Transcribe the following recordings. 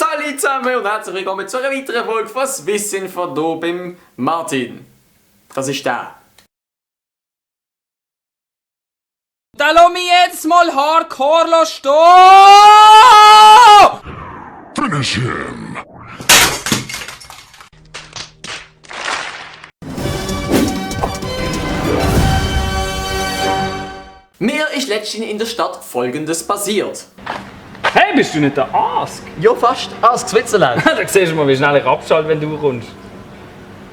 Salut zusammen und herzlich willkommen zu einer weiteren Folge von Swissinfo hier beim Martin. Das ist der. Da lass mich jetzt mal hardcore stehen! Finish him! Mir ist letztens in der Stadt Folgendes passiert. Hey, bist du nicht der Ask? Ja, fast. Ask Switzerland. Da siehst du mal, wie schnell ich abschalte, wenn du kommst.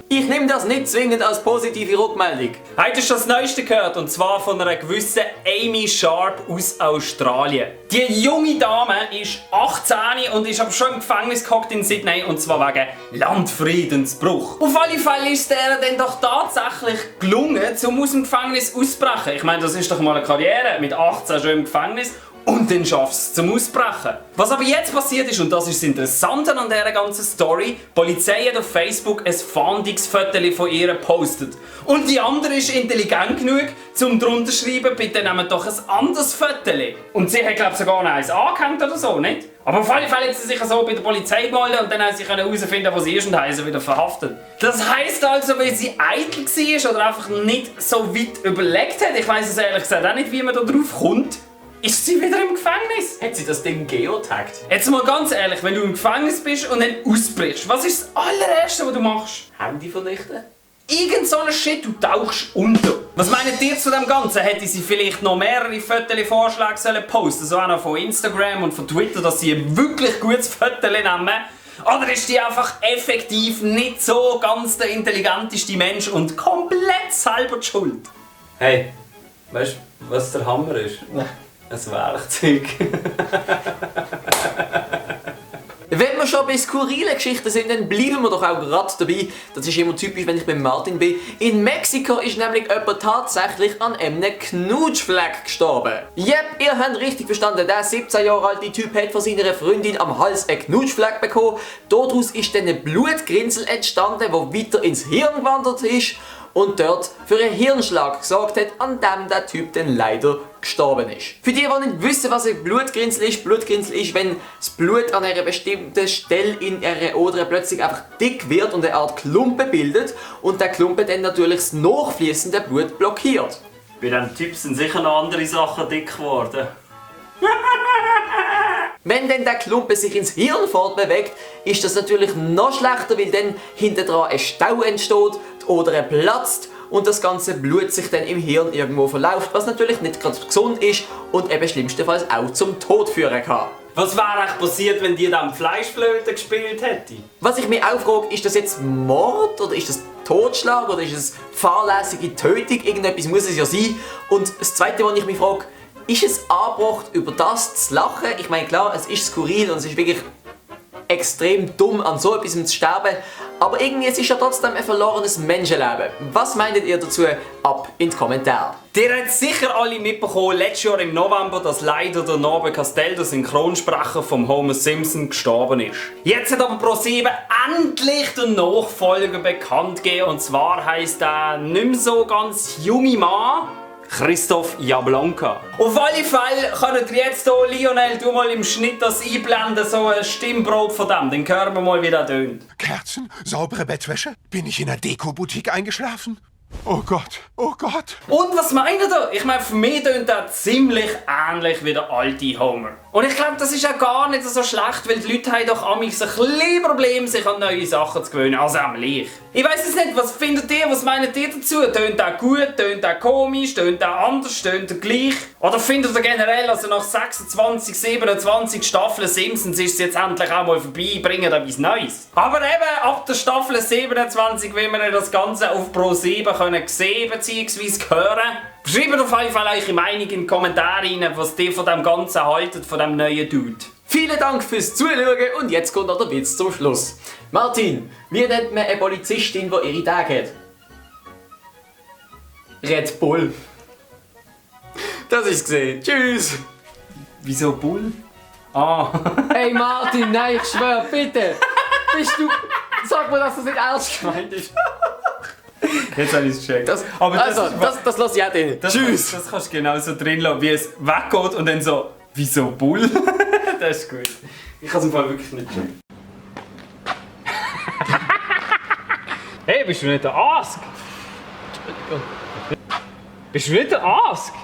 Ich nehme das nicht zwingend als positive Rückmeldung. Heute hast du das Neueste gehört, und zwar von einer gewissen Amy Sharp aus Australien. Die junge Dame ist 18 und ist aber schon im Gefängnis gehockt in Sydney, und zwar wegen Landfriedensbruch. Auf alle Fälle ist der dann doch tatsächlich gelungen, um aus dem Gefängnis auszubrechen. Ich meine, das ist doch mal eine Karriere, mit 18 schon im Gefängnis. Und dann schaffst du es zum Ausbrechen. Was aber jetzt passiert ist, und das ist das Interessante an dieser ganzen Story, die Polizei hat auf Facebook ein Fahndungsfoto von ihr gepostet. Und die andere ist intelligent genug, um drunter zu schreiben, bitte nehmt doch ein anderes Foto. Und sie hat, glaube ich, sogar noch eins angehängt oder so, nicht? Aber auf alle Fälle hat sie sich so bei der Polizei gemeldet und dann haben sie herausfinden, wo sie ist, und haben sie wieder verhaftet. Das heisst also, weil sie eitel war oder einfach nicht so weit überlegt hat, ich weiss es ehrlich gesagt auch nicht, wie man da drauf kommt, ist sie wieder im Gefängnis? Hat sie das Ding geotaggt? Jetzt mal ganz ehrlich, wenn du im Gefängnis bist und dann ausbrichst, was ist das allererste, was du machst? Handy vernichten? Irgend so ein Shit, du tauchst unter. Was meint ihr zu dem Ganzen? Hätte sie vielleicht noch mehrere Fotovorschläge posten sollen, so auch noch von Instagram und von Twitter, dass sie ein wirklich gutes Foto nehmen? Oder ist die einfach effektiv nicht so ganz der intelligenteste Mensch und komplett selber die Schuld? Hey, weißt du, was der Hammer ist? Ein Werkzeug. Wenn wir schon bei skurrilen Geschichten sind, dann bleiben wir doch auch gerade dabei. Das ist immer typisch, wenn ich bei Martin bin. In Mexiko ist nämlich jemand tatsächlich an einem Knutschfleck gestorben. Yep, ihr habt richtig verstanden, der 17 Jahre alte Typ hat von seiner Freundin am Hals einen Knutschfleck bekommen. Daraus ist dann ein Blutgrinsel entstanden, der weiter ins Hirn gewandert ist und dort für einen Hirnschlag gesorgt hat, an dem der Typ dann leider gestorben ist. Für die nicht wissen, was ein Blutgrinsel ist, wenn das Blut an einer bestimmten Stelle in einer Oder plötzlich einfach dick wird und eine Art Klumpen bildet und der Klumpen dann natürlich das nachfließende Blut blockiert. Bei diesem Typ sind sicher noch andere Sachen dick geworden. Wenn dann der Klumpen sich ins Hirn fortbewegt, ist das natürlich noch schlechter, weil dann hinten dran ein Stau entsteht, die Oder platzt und das ganze Blut sich dann im Hirn irgendwo verläuft, was natürlich nicht gerade gesund ist und eben schlimmstenfalls auch zum Tod führen kann. Was wäre eigentlich passiert, wenn die dann Fleischflöte gespielt hätte? Was ich mich auch frage, ist das jetzt Mord oder ist das Totschlag oder ist es fahrlässige Tötung? Irgendetwas muss es ja sein. Und das Zweite, was ich mich frage, ist es angebracht, über das zu lachen? Ich meine, klar, es ist skurril und es ist wirklich extrem dumm, an so etwas zu sterben, aber irgendwie es ist ja trotzdem ein verlorenes Menschenleben. Was meint ihr dazu? Ab in die Kommentare. Ihr habt sicher alle mitbekommen, letztes Jahr im November, dass leider der Norbert Castell, der Synchronsprecher von Homer Simpson, gestorben ist. Jetzt hat aber ProSieben endlich den Nachfolger bekannt gegeben, und zwar heisst er nicht mehr so ganz junge Mann Christoph Jablonka. Auf alle Fälle könnt ihr jetzt hier, Lionel, du mal im Schnitt das einblenden, so ein Stimmprobe von dem. Dann hören wir mal, wie das tönt. Kerzen? Saubere Bettwäsche? Bin ich in der Deko-Boutique eingeschlafen? Oh Gott, oh Gott. Und was meint ihr? Ich meine, für mich tönt er ziemlich ähnlich wie der alte Homer. Und ich glaube, das ist auch gar nicht so schlecht, weil die Leute haben doch amigs ein bisschen Problem, sich an neue Sachen zu gewöhnen, also am ich. Ich weiss es nicht, was findet ihr, was meint ihr dazu? Tönt er gut, tönt er komisch, tönt er anders, tönt er gleich? Oder findet ihr generell, also nach 26, 27 Staffeln Simpsons ist es jetzt endlich auch mal vorbei, bringen etwas Neues? Aber eben, ab der Staffel 27 will man das Ganze auf ProSieben sehen bzw. hören. Schreibt auf jeden Fall eure Meinung in die Kommentare rein, was ihr von dem Ganzen haltet, von dem neuen Dude. Vielen Dank fürs Zuschauen und jetzt kommt noch der Witz zum Schluss. Martin, wie nennt man eine Polizistin, die ihre Tage hat? Red Bull. Das ist gesehen. Tschüss. Wieso Bull? Ah. Hey Martin, nein, ich schwör, bitte. Bist du... Sag mir, dass das nicht ernst gemeint ist. Jetzt habe ich es gecheckt. Das lasse ich auch drin. Tschüss. Das kannst du genauso drin lassen, wie es weggeht und dann so, wieso Bull? Das ist gut. Ich kann es im Fall wirklich nicht checken. Hey, bist du nicht der Ask? Bist du nicht der Ask?